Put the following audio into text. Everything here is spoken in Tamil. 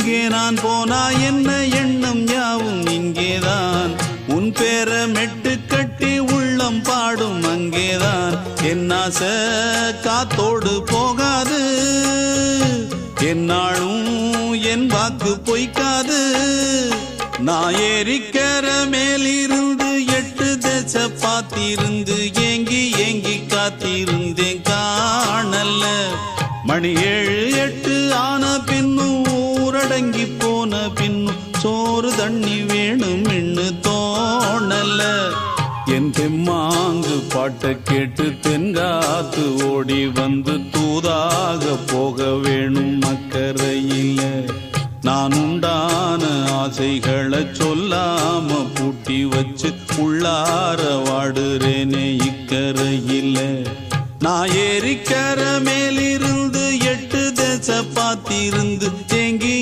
எங்கே நான் போனா என்ன எண்ணம் யாவும் இங்கேதான் உன் பேர மெட்டு கட்டி உள்ளம் பாடும் அங்கேதான் என் ஆசை காத்தோடு போகாது என்னாலும் என் வாக்கு பொய்க்காது நான் ஏறிக்கர மேலிருந்து 8 தேச பார்த்திருந்து ஏங்கி ஏங்கி காத்திருந்தேன் காணல மணி 7 8 ஆன பின்னும் ஊரடங்கி போன பின்னும் சோறு தண்ணி வேணும் என்று தோணல என் தெம்மாங்கு பாட்டை கேட்டு தென்காத்து ஓடி வந்து தூதாக போக வேணும் அக்கறையில நான் உண்டான ஆசைகளை சொல்லாம பூட்டி வச்சு உள்ளார வாடுறேனே இக்கரையில நான் ஏறிக்கர மேலிருந்து 8 தேச பார்த்திருந்து ஏங்கி